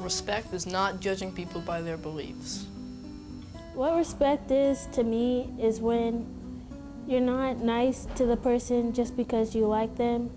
Respect is not judging people by their beliefs. What respect is to me is when you're not nice to the person just because you like them.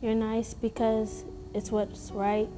You're nice because it's what's right.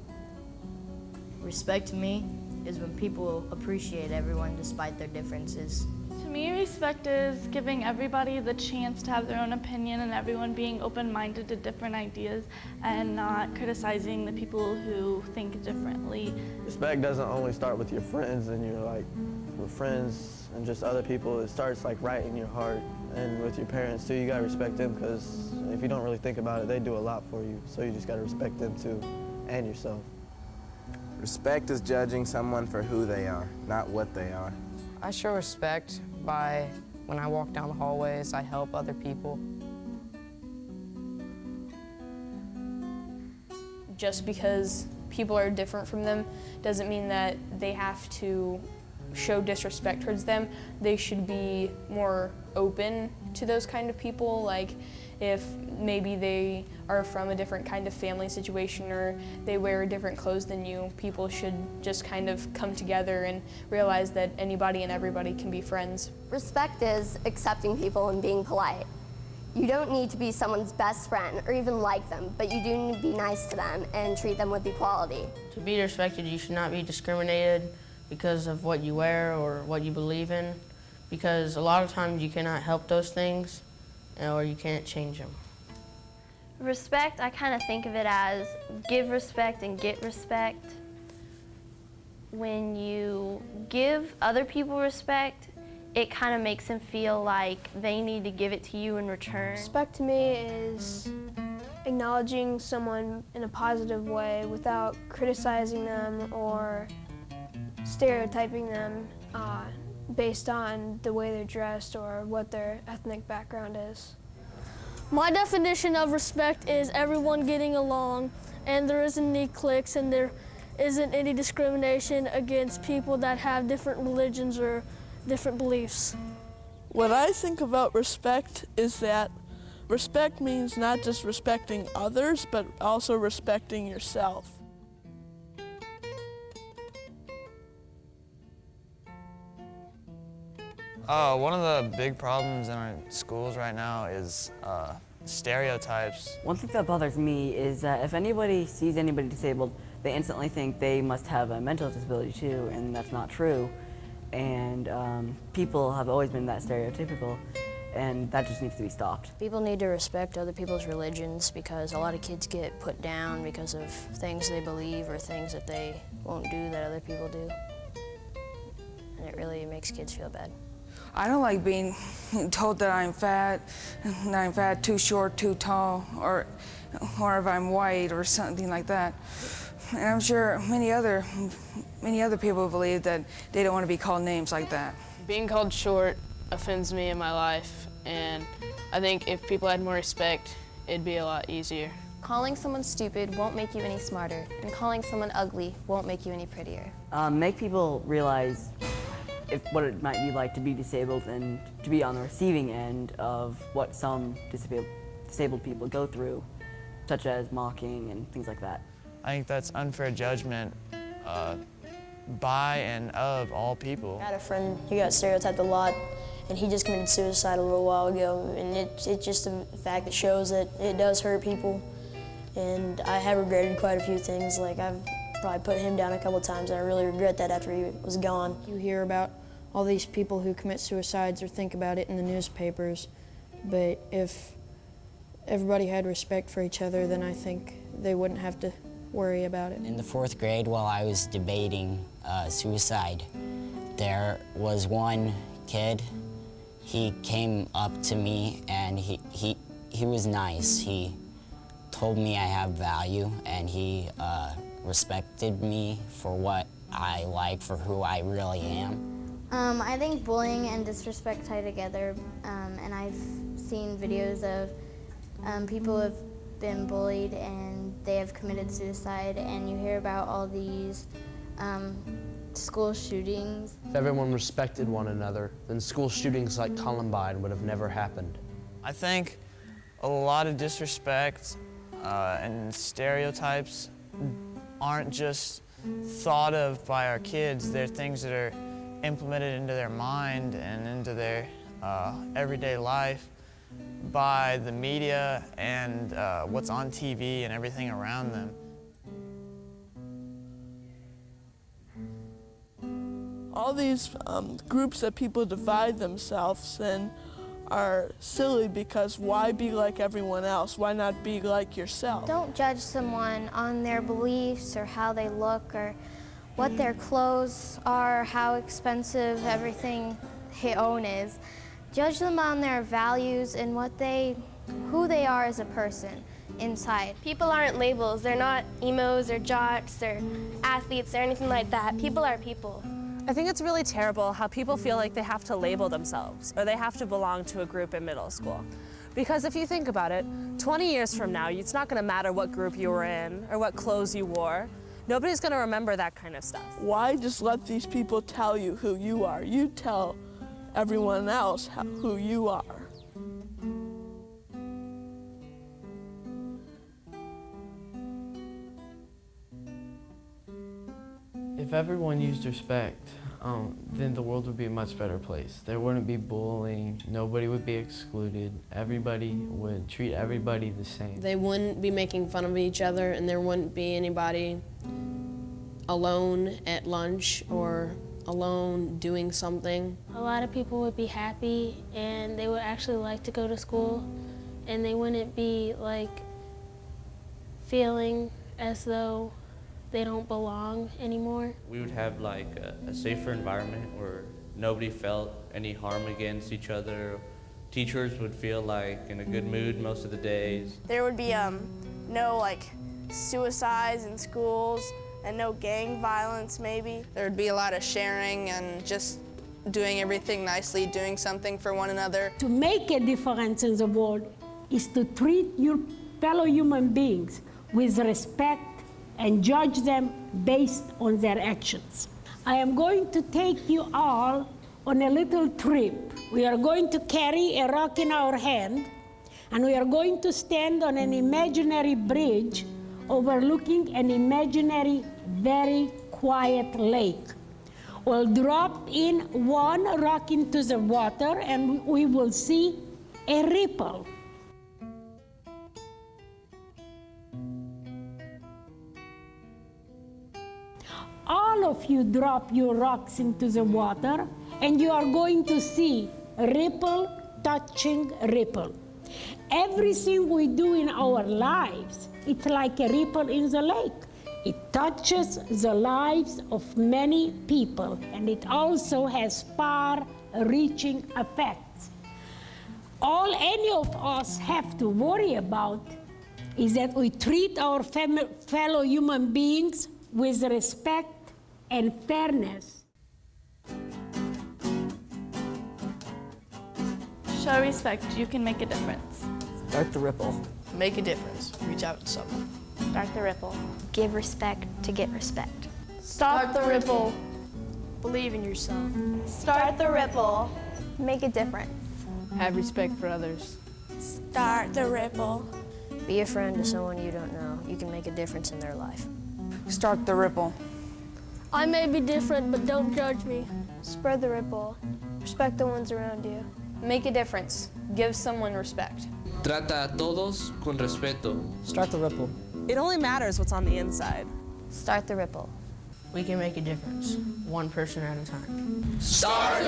Respect to me is when people appreciate everyone despite their differences. To me, respect is giving everybody the chance to have their own opinion and everyone being open-minded to different ideas and not criticizing the people who think differently. Respect doesn't only start with your friends and your friends and just other people. It starts right in your heart and with your parents too. You gotta respect them because if you don't really think about it, they do a lot for you. So you just gotta respect them too and yourself. Respect is judging someone for who they are, not what they are. I show respect by when I walk down the hallways, I help other people. Just because people are different from them doesn't mean that they have to show disrespect towards them. They should be more open to those kind of people. Like if maybe they are from a different kind of family situation or they wear different clothes than you, people should just kind of come together and realize that anybody and everybody can be friends. Respect is accepting people and being polite. You don't need to be someone's best friend or even like them, but you do need to be nice to them and treat them with equality. To be respected, you should not be discriminated because of what you wear or what you believe in, because a lot of times you cannot help those things or you can't change them. Respect, I kind of think of it as give respect and get respect. When you give other people respect, it kind of makes them feel like they need to give it to you in return. Respect to me is acknowledging someone in a positive way without criticizing them or stereotyping them based on the way they're dressed or what their ethnic background is. My definition of respect is everyone getting along, and there isn't any cliques, and there isn't any discrimination against people that have different religions or different beliefs. What I think about respect is that respect means not just respecting others, but also respecting yourself. One of the big problems in our schools right now is stereotypes. One thing that bothers me is that if anybody sees anybody disabled, they instantly think they must have a mental disability too, and that's not true. And people have always been that stereotypical, and that just needs to be stopped. People need to respect other people's religions because a lot of kids get put down because of things they believe or things that they won't do that other people do. And it really makes kids feel bad. I don't like being told that I'm fat, too short, too tall, or if I'm white or something like that. And I'm sure many other people believe that they don't want to be called names like that. Being called short offends me in my life, and I think if people had more respect, it'd be a lot easier. Calling someone stupid won't make you any smarter, and calling someone ugly won't make you any prettier. Make people realize what it might be like to be disabled and to be on the receiving end of what some disabled people go through, such as mocking and things like that. I think that's unfair judgment by and of all people. I had a friend who got stereotyped a lot, and he just committed suicide a little while ago, and it's just a fact that shows that it does hurt people. And I have regretted quite a few things. Like I've probably put him down a couple times, and I really regret that after he was gone. You hear about all these people who commit suicides or think about it in the newspapers, but if everybody had respect for each other, then I think they wouldn't have to worry about it. In the 4th grade, while I was debating suicide, there was one kid. He came up to me and he was nice. He told me I have value, and he respected me for what I like, for who I really am. I think bullying and disrespect tie together, and I've seen videos of people who have been bullied and they have committed suicide, and you hear about all these school shootings. If everyone respected one another, then school shootings like Columbine would have never happened. I think a lot of disrespect and stereotypes aren't just thought of by our kids. They're things that are implemented into their mind and into their everyday life by the media and what's on TV and everything around them. All these groups that people divide themselves in are silly, because why be like everyone else? Why not be like yourself? Don't judge someone on their beliefs or how they look or what their clothes are, how expensive everything they own is. Judge them on their values and who they are as a person inside. People aren't labels. They're not emos or jocks or athletes or anything like that. People are people. I think it's really terrible how people feel like they have to label themselves or they have to belong to a group in middle school. Because if you think about it, 20 years from now, it's not going to matter what group you were in or what clothes you wore. Nobody's going to remember that kind of stuff. Why just let these people tell you who you are? You tell everyone else who you are. If everyone used respect, then the world would be a much better place. There wouldn't be bullying, nobody would be excluded, everybody would treat everybody the same. They wouldn't be making fun of each other, and there wouldn't be anybody alone at lunch or alone doing something. A lot of people would be happy and they would actually like to go to school, and they wouldn't be like feeling as though they don't belong anymore. We would have like a safer environment where nobody felt any harm against each other. Teachers would feel like in a good mood most of the days. There would be no like suicides in schools and no gang violence maybe. There would be a lot of sharing and just doing everything nicely, doing something for one another. To make a difference in the world is to treat your fellow human beings with respect and judge them based on their actions. I am going to take you all on a little trip. We are going to carry a rock in our hand, and we are going to stand on an imaginary bridge overlooking an imaginary, very quiet lake. We'll drop in one rock into the water, and we will see a ripple. All of you drop your rocks into the water, and you are going to see ripple touching ripple. Everything we do in our lives, it's like a ripple in the lake. It touches the lives of many people, and it also has far-reaching effects. All any of us have to worry about is that we treat our fellow human beings with respect and fairness. Show respect, you can make a difference. Start the ripple. Make a difference. Reach out to someone. Start the ripple. Give respect to get respect. Start the ripple. Believe in yourself. Start the ripple. Make a difference. Have respect for others. Start the ripple. Be a friend to someone you don't know. You can make a difference in their life. Start the ripple. I may be different, but don't judge me. Spread the ripple. Respect the ones around you. Make a difference. Give someone respect. Trata a todos con respeto. Start the ripple. It only matters what's on the inside. Start the ripple. We can make a difference, one person at a time. Start